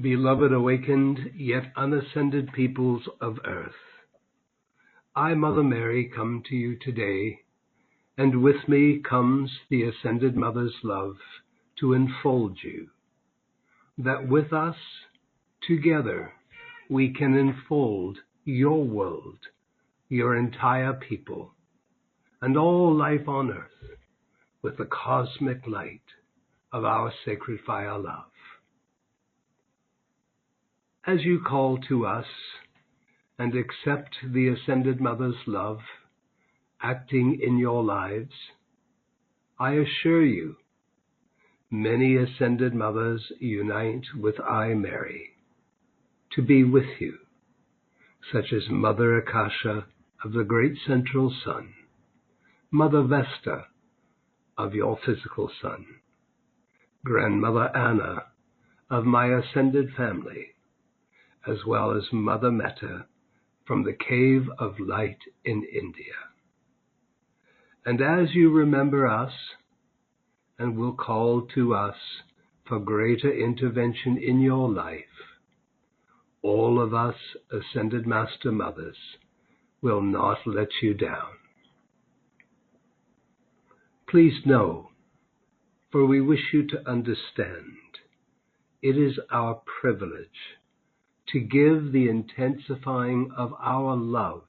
Beloved awakened yet unascended peoples of earth, I, Mother Mary, come to you today, and with me comes the ascended Mother's love to enfold you, that with us, together, we can enfold your world, your entire people, and all life on earth with the cosmic light of our sacred fire love. As you call to us and accept the Ascended Mother's love acting in your lives, I assure you, many Ascended Mothers unite with I, Mary, to be with you, such as Mother Akasha of the Great Central Sun, Mother Vesta of your physical sun, Grandmother Anna of my Ascended family, as well as Mother Metta from the Cave of Light in India. And as you remember us and will call to us for greater intervention in your life, all of us Ascended Master Mothers will not let you down. Please know, for we wish you to understand, it is our privilege to give the intensifying of our love,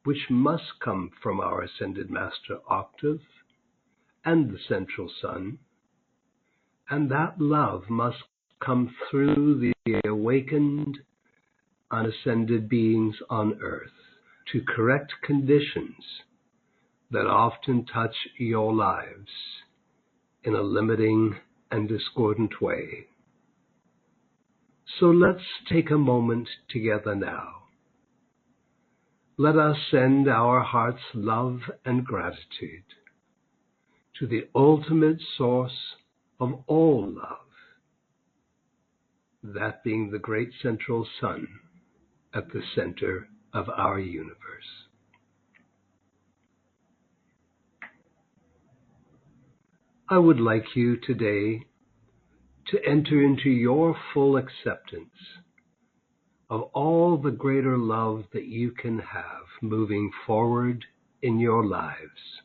which must come from our Ascended Master Octave and the Central Sun, and that love must come through the awakened, unascended beings on earth to correct conditions that often touch your lives in a limiting and discordant way. So let's take a moment together now. Let us send our heart's love and gratitude to the ultimate source of all love, that being the great central sun at the center of our universe. I would like you today to enter into your full acceptance of all the greater love that you can have moving forward in your lives.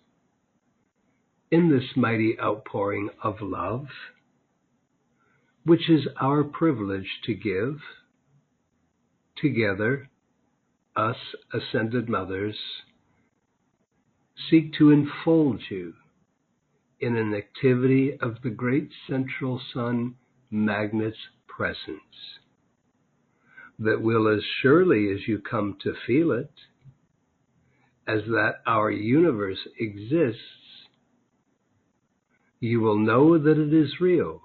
In this mighty outpouring of love, which is our privilege to give, together, us Ascended Mothers seek to enfold you in an activity of the great central sun magnet's presence, that will, as surely as you come to feel it, as that our universe exists, you will know that it is real,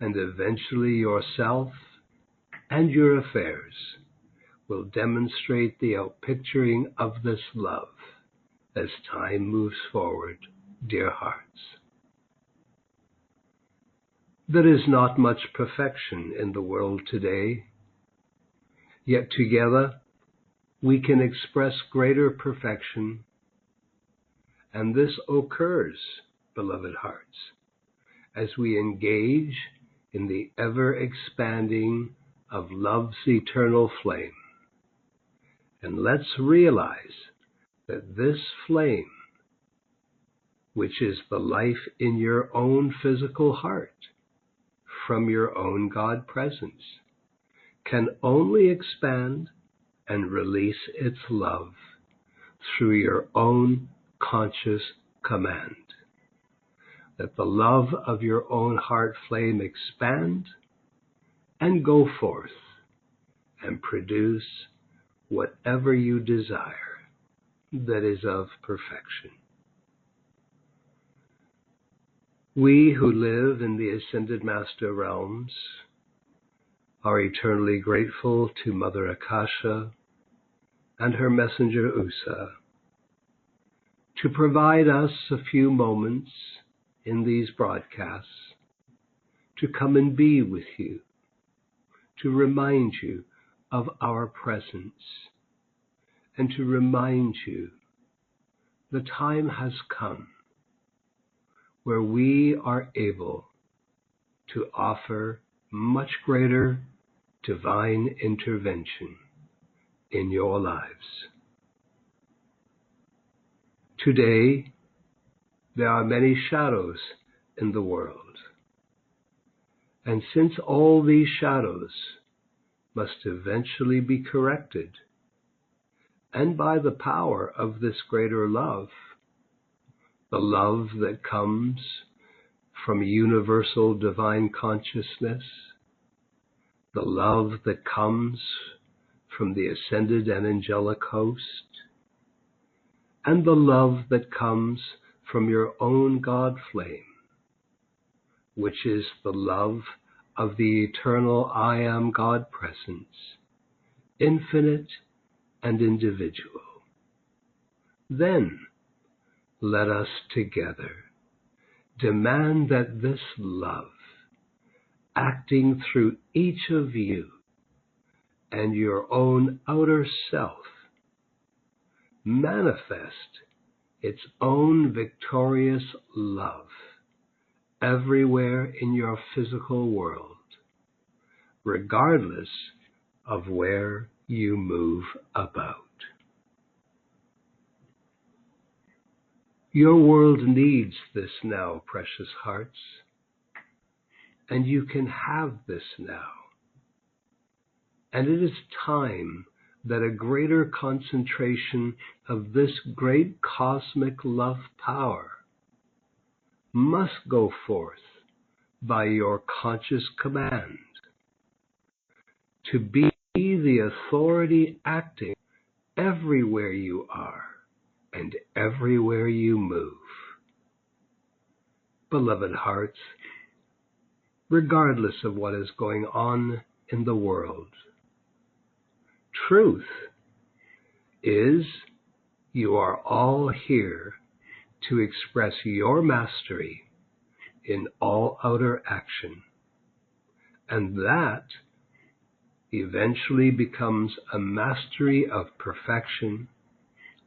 and eventually yourself and your affairs will demonstrate the outpicturing of this love as time moves forward, dear hearts. There is not much perfection in the world today, yet together we can express greater perfection, and this occurs, beloved hearts, as we engage in the ever-expanding of love's eternal flame. And let's realize that this flame, which is the life in your own physical heart, from your own God presence, can only expand and release its love through your own conscious command. Let the love of your own heart flame expand and go forth and produce whatever you desire that is of perfection. We who live in the Ascended Master realms are eternally grateful to Mother Akasha and her messenger Usa to provide us a few moments in these broadcasts to come and be with you, to remind you of our presence, and to remind you the time has come where we are able to offer much greater divine intervention in your lives. Today, there are many shadows in the world. And since all these shadows must eventually be corrected, and by the power of this greater love, the love that comes from universal divine consciousness, the love that comes from the ascended and angelic host, and the love that comes from your own God flame, which is the love of the eternal I Am God presence, infinite and individual. Then let us together demand that this love, acting through each of you and your own outer self, manifest its own victorious love everywhere in your physical world, regardless of where you move about. Your world needs this now, precious hearts, and you can have this now. And it is time that a greater concentration of this great cosmic love power must go forth by your conscious command to be the authority acting everywhere you are and everywhere you move. Beloved hearts, regardless of what is going on in the world, truth is you are all here to express your mastery in all outer action, and that eventually becomes a mastery of perfection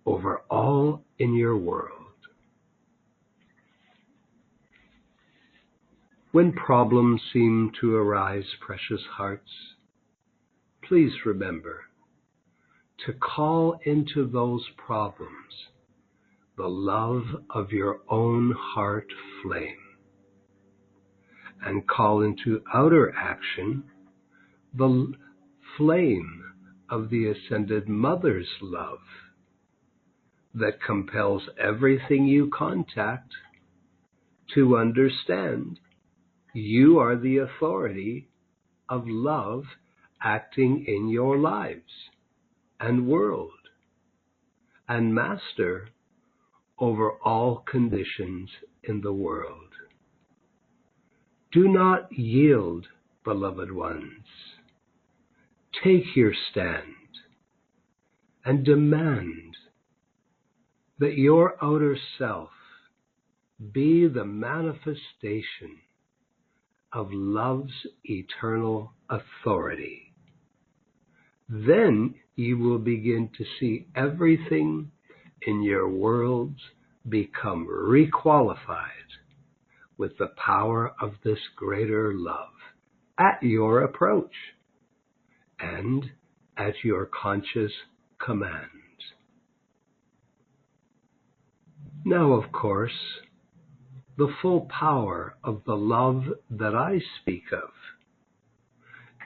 over all in your world. When problems seem to arise, precious hearts, please remember to call into those problems the love of your own heart flame, and call into outer action the flame of the Ascended Mother's love that compels everything you contact to understand you are the authority of love acting in your lives and world, and master over all conditions in the world. Do not yield, beloved ones. Take your stand and demand that your outer self be the manifestation of love's eternal authority. Then you will begin to see everything in your worlds become requalified with the power of this greater love at your approach and at your conscious command. Now, of course, the full power of the love that I speak of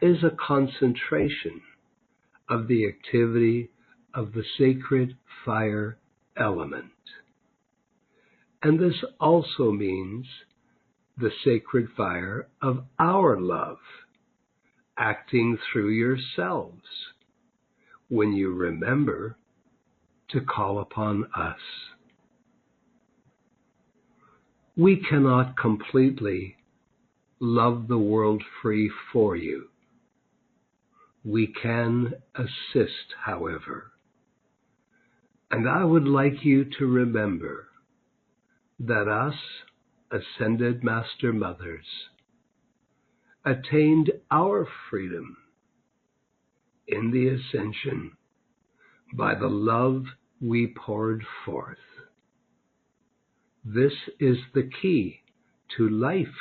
is a concentration of the activity of the sacred fire element. And this also means the sacred fire of our love acting through yourselves when you remember to call upon us. We cannot completely love the world free for you. We can assist, however. And I would like you to remember that us, Ascended Master Mothers, attained our freedom in the ascension by the love we poured forth. This is the key to life,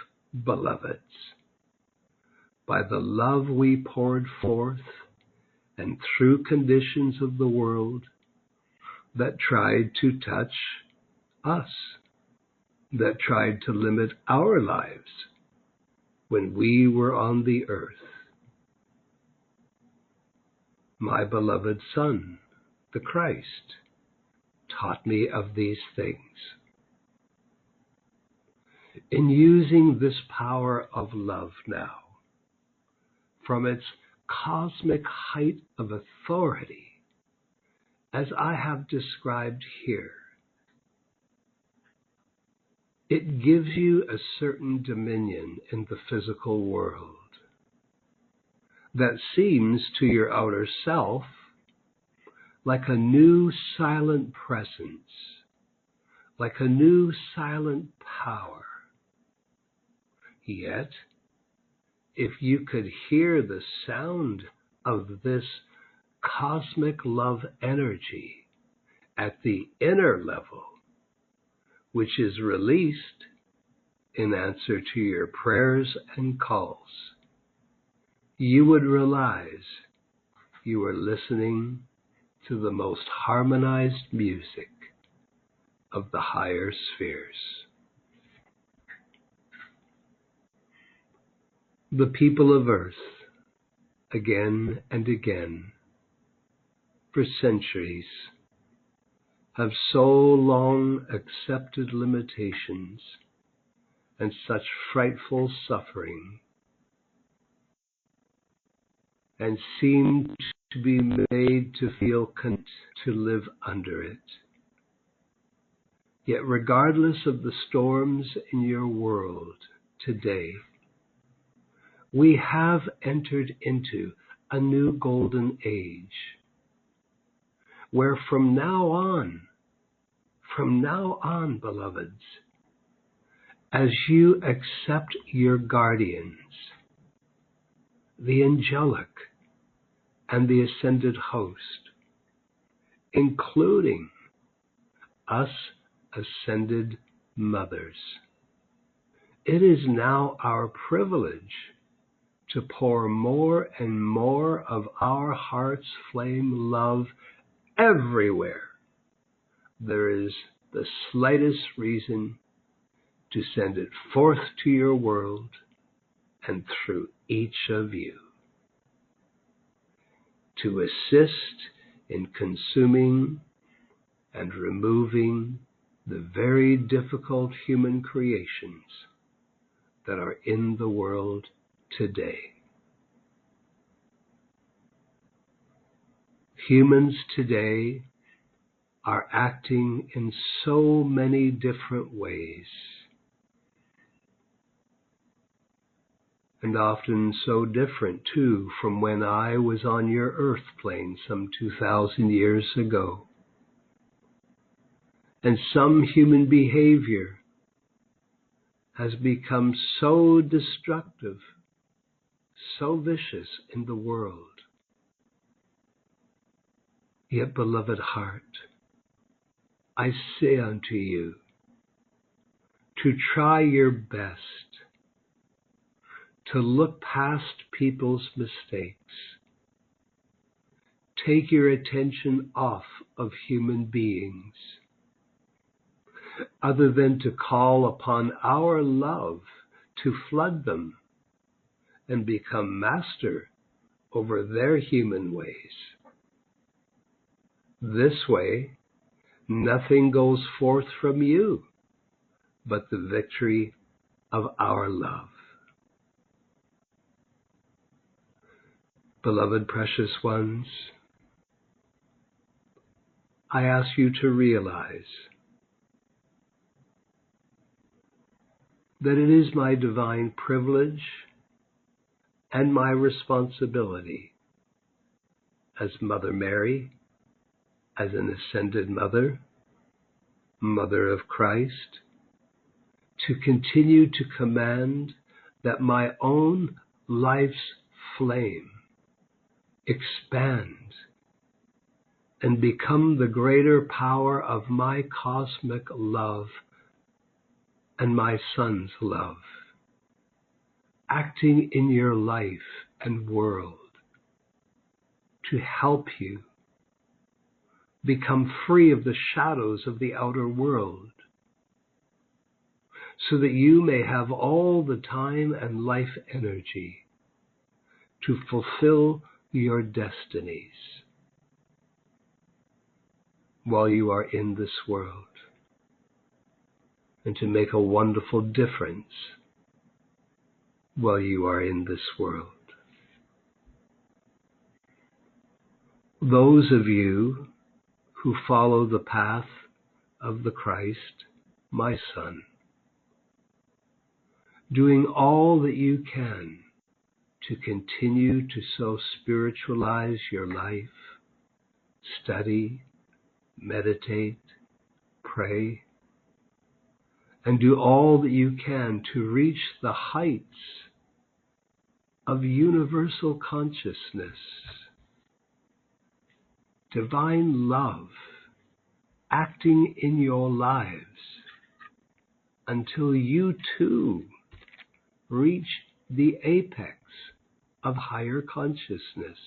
beloveds. by the love we poured forth and through conditions of the world that tried to touch us, that tried to limit our lives when we were on the earth. My beloved Son, the Christ, taught me of these things. In using this power of love now, from its cosmic height of authority, as I have described here, it gives you a certain dominion in the physical world that seems to your outer self like a new silent presence, like a new silent power. Yet, if you could hear the sound of this cosmic love energy at the inner level, which is released in answer to your prayers and calls, you would realize you are listening to the most harmonized music of the higher spheres. The people of Earth, again and again, for centuries, have so long accepted limitations and such frightful suffering, and seem to be made to feel content to live under it. Yet regardless of the storms in your world today, we have entered into a new golden age, where from now on, beloveds, as you accept your guardians, the angelic and the ascended host, including us ascended mothers, it is now our privilege to pour more and more of our heart's flame love everywhere there is the slightest reason to send it forth to your world and through each of you, to assist in consuming and removing the very difficult human creations that are in the world today. Humans today are acting in so many different ways, and often so different too from when I was on your earth plane some 2,000 years ago. And some human behavior has become so destructive, so vicious in the world. Yet, beloved heart, I say unto you to try your best to look past people's mistakes. Take your attention off of human beings, other than to call upon our love to flood them and become master over their human ways. This way, nothing goes forth from you but the victory of our love. Beloved precious ones, I ask you to realize that it is my divine privilege and my responsibility as Mother Mary, as an ascended mother, Mother of Christ, to continue to command that my own life's flame expand and become the greater power of my cosmic love and my Son's love, acting in your life and world to help you become free of the shadows of the outer world, so that you may have all the time and life energy to fulfill your destinies while you are in this world, and to make a wonderful difference while you are in this world. Those of you who follow the path of the Christ, my son, doing all that you can to continue to so spiritualize your life, study, meditate, pray, and do all that you can to reach the heights of universal consciousness, divine love, acting in your lives until you too reach the apex of higher consciousness,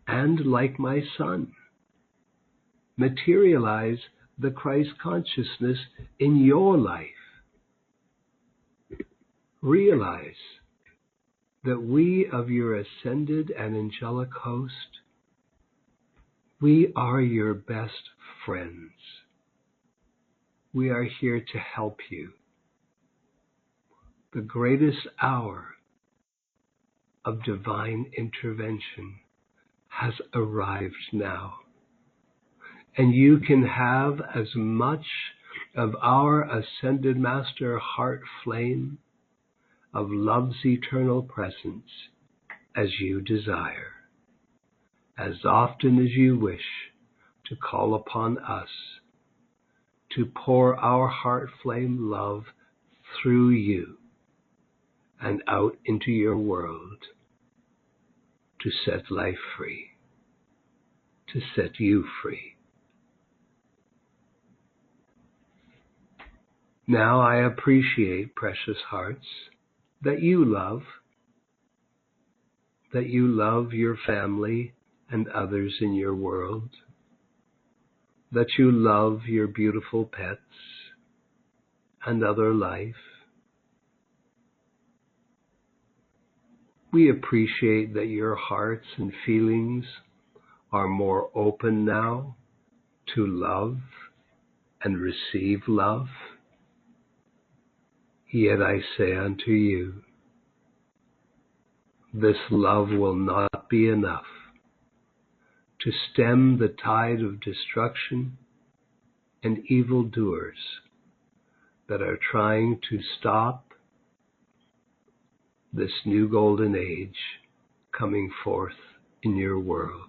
and, like my son, materialize the Christ consciousness in your life. Realize that we of your ascended and angelic host, we are your best friends. We are here to help you. The greatest hour of divine intervention has arrived now. And you can have as much of our ascended master heart flame of love's eternal presence as you desire, as often as you wish to call upon us to pour our heart flame love through you and out into your world to set life free, to set you free. Now I appreciate, precious hearts, that you love your family and others in your world, that you love your beautiful pets and other life. We appreciate that your hearts and feelings are more open now to love and receive love. Yet I say unto you, this love will not be enough to stem the tide of destruction and evildoers that are trying to stop this new golden age coming forth in your world.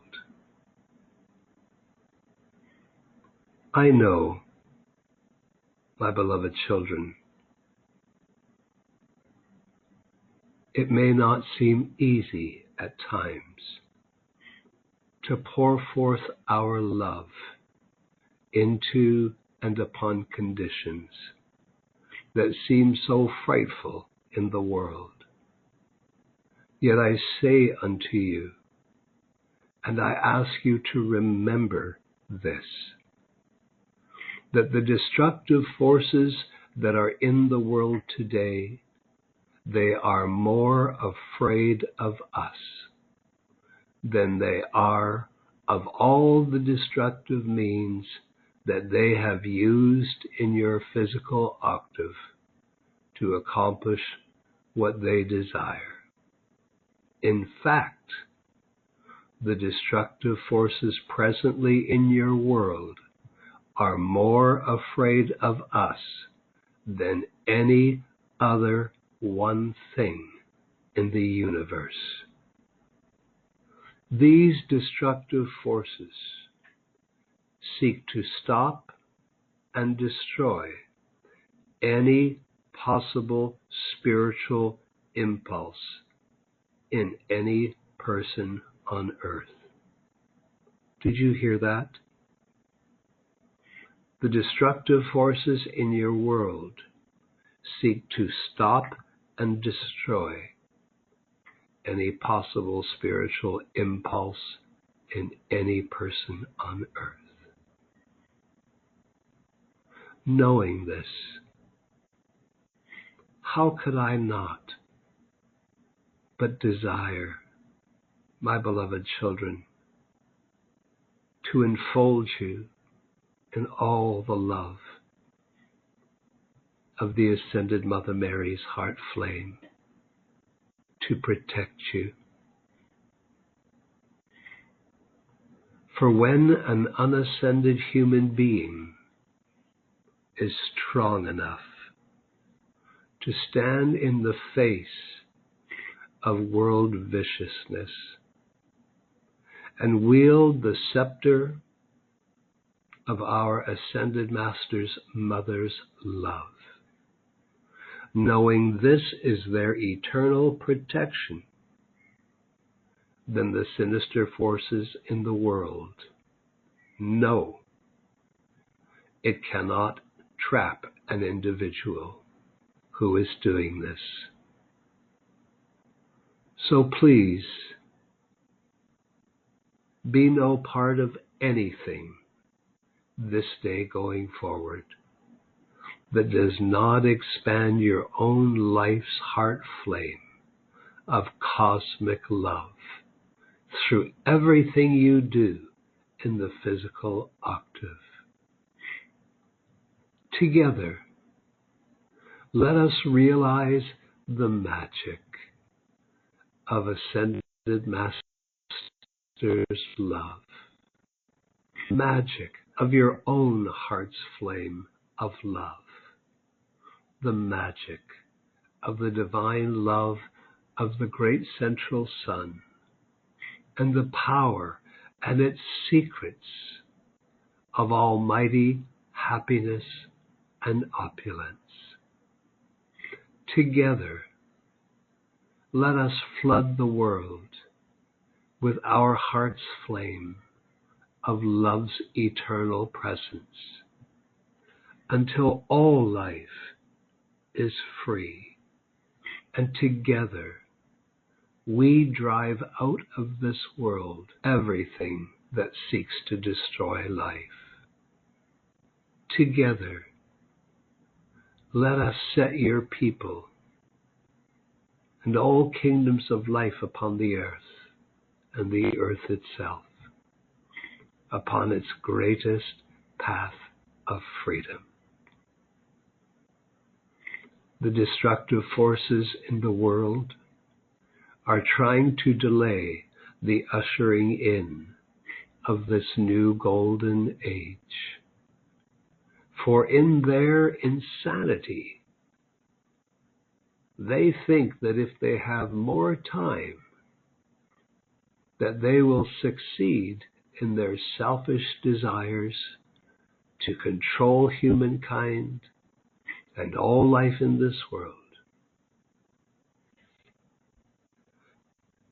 I know, my beloved children, it may not seem easy at times to pour forth our love into and upon conditions that seem so frightful in the world. Yet I say unto you, and I ask you to remember this, that the destructive forces that are in the world today, they are more afraid of us than they are of all the destructive means that they have used in your physical octave to accomplish what they desire. In fact, the destructive forces presently in your world are more afraid of us than any other one thing in the universe. These destructive forces seek to stop and destroy any possible spiritual impulse in any person on earth. Did you hear that? The destructive forces in your world seek to stop and destroy any possible spiritual impulse in any person on earth. Knowing this, how could I not but desire, my beloved children, to enfold you in all the love of the Ascended Mother Mary's heart flame, to protect you. For when an unascended human being is strong enough to stand in the face of world viciousness and wield the scepter of our Ascended Master's Mother's love, knowing this is their eternal protection, then the sinister forces in the world know it cannot trap an individual who is doing this. So please, be no part of anything this day going forward that does not expand your own life's heart flame of cosmic love through everything you do in the physical octave. Together, let us realize the magic of Ascended Master's love, magic of your own heart's flame of love, the magic of the divine love of the great central sun, and the power and its secrets of almighty happiness and opulence. Together, let us flood the world with our heart's flame of love's eternal presence until all life is free, and together we drive out of this world everything that seeks to destroy life. Together, let us set your people and all kingdoms of life upon the earth and the earth itself upon its greatest path of freedom. The destructive forces in the world are trying to delay the ushering in of this new golden age. For in their insanity, they think that if they have more time, that they will succeed in their selfish desires to control humankind and all life in this world.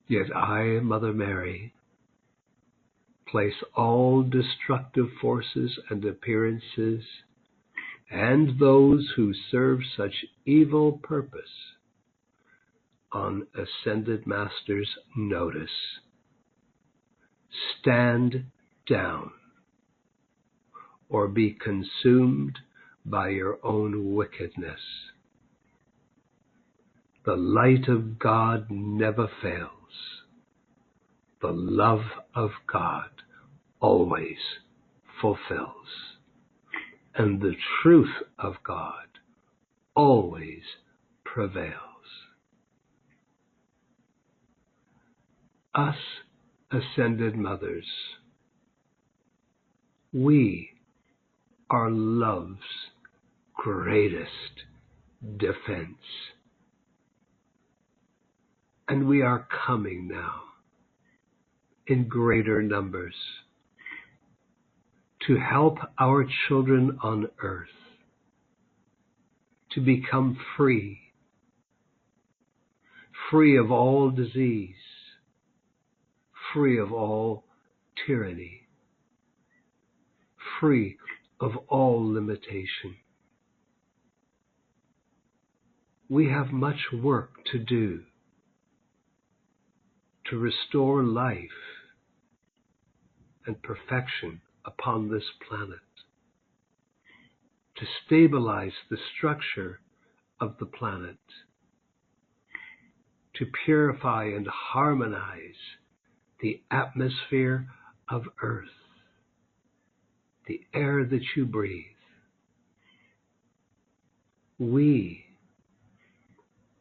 Yet I, Mother Mary, place all destructive forces and appearances and those who serve such evil purpose on Ascended Master's notice. Stand down, or be consumed by your own wickedness. The light of God never fails. The love of God always fulfills. And the truth of God always prevails. Us Ascended Mothers, we are love's greatest defense. And we are coming now in greater numbers to help our children on earth to become free of all disease, free of all tyranny, free of all limitation. We have much work to do to restore life and perfection upon this planet, to stabilize the structure of the planet, to purify and harmonize the atmosphere of Earth, the air that you breathe. We,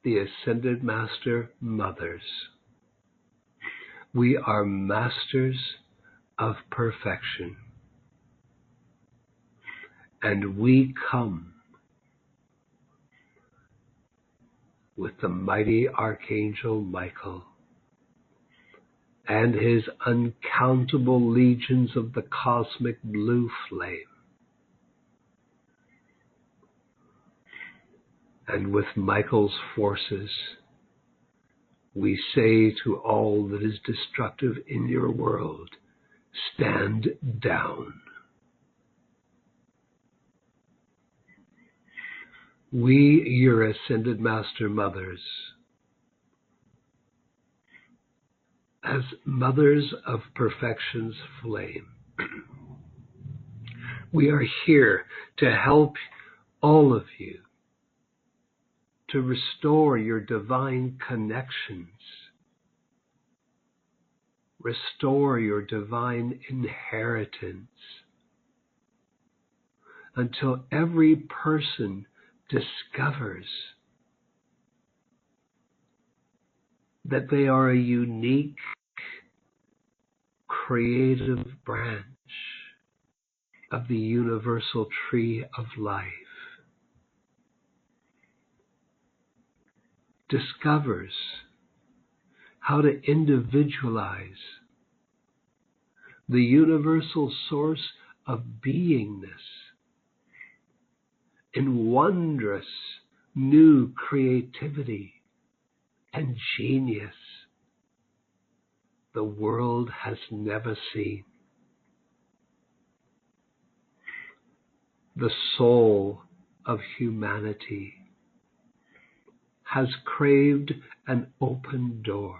the Ascended Master Mothers, we are masters of perfection, and we come with the mighty Archangel Michael and his uncountable legions of the cosmic blue flame, and with Michael's forces, we say to all that is destructive in your world, stand down. We, your Ascended Master Mothers, as mothers of perfection's flame, we are here to help all of you to restore your divine connections, restore your divine inheritance, until every person discovers that they are a unique, creative branch of the universal tree of life, discovers how to individualize the universal source of beingness in wondrous new creativity and genius the world has never seen. The soul of humanity has craved an open door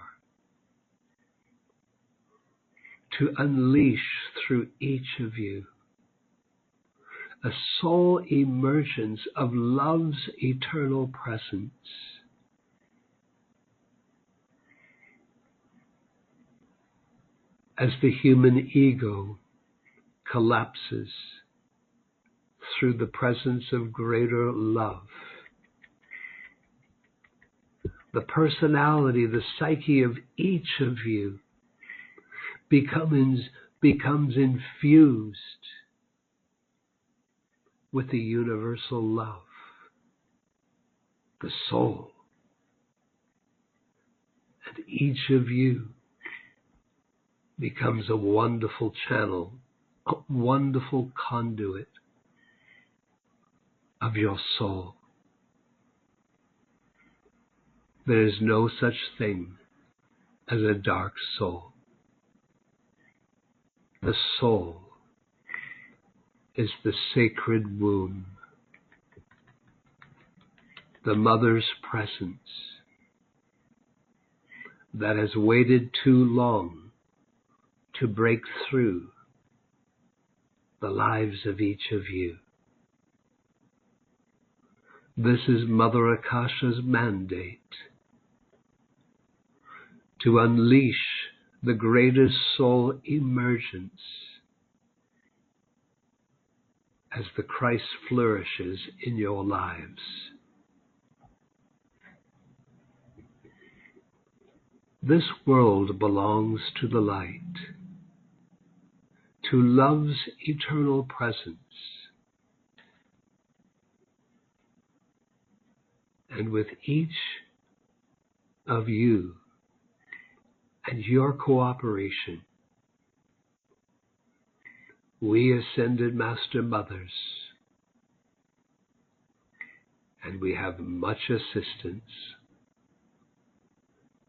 to unleash through each of you a soul emergence of love's eternal presence. As the human ego collapses through the presence of greater love, the personality, the psyche of each of you becomes infused with the universal love, the soul. And each of you becomes a wonderful channel, a wonderful conduit of your soul. There is no such thing as a dark soul. The soul is the sacred womb, the mother's presence that has waited too long to break through the lives of each of you. This is Mother Akasha's mandate, to unleash the greatest soul emergence as the Christ flourishes in your lives. This world belongs to the light, to love's eternal presence. And with each of you and your cooperation, we Ascended Master Mothers, and we have much assistance,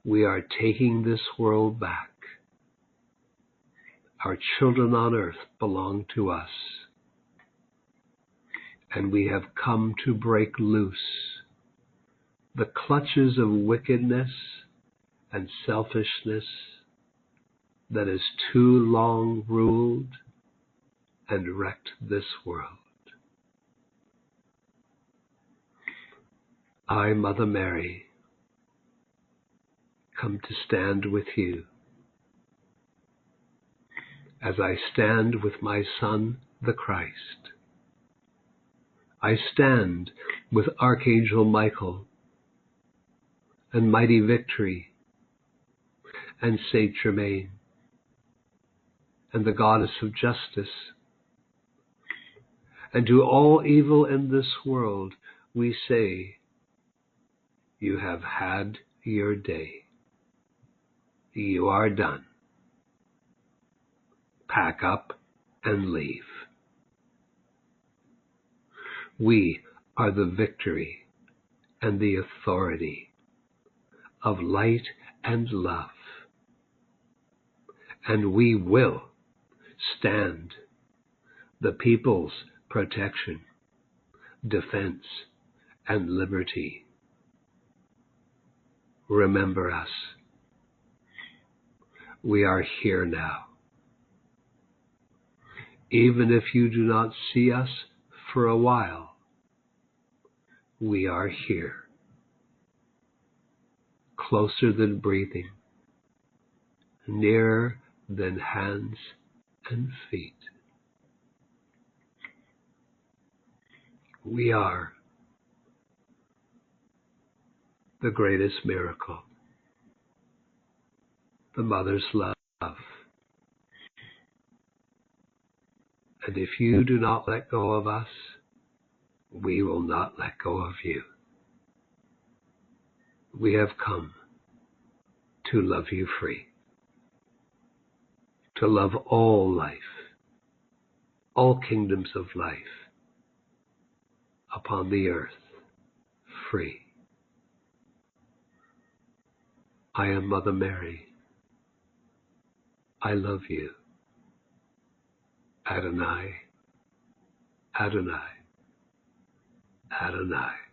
we are taking this world back. Our children on earth belong to us, and we have come to break loose the clutches of wickedness and selfishness that has too long ruled and wrecked this world. I, Mother Mary, come to stand with you as I stand with my Son, the Christ. I stand with Archangel Michael and Mighty Victory and Saint Germain and the Goddess of Justice. And to all evil in this world we say, you have had your day. You are done. Pack up and leave. We are the victory and the authority of light and love, and we will stand the people's protection, defense, and liberty. Remember us. We are here now. Even if you do not see us for a while, we are here, closer than breathing, nearer than hands and feet. We are the greatest miracle, the Mother's love. And if you do not let go of us, we will not let go of you. We have come to love you free, to love all life, all kingdoms of life upon the earth, free. I am Mother Mary. I love you. Adonai, Adonai, Adonai.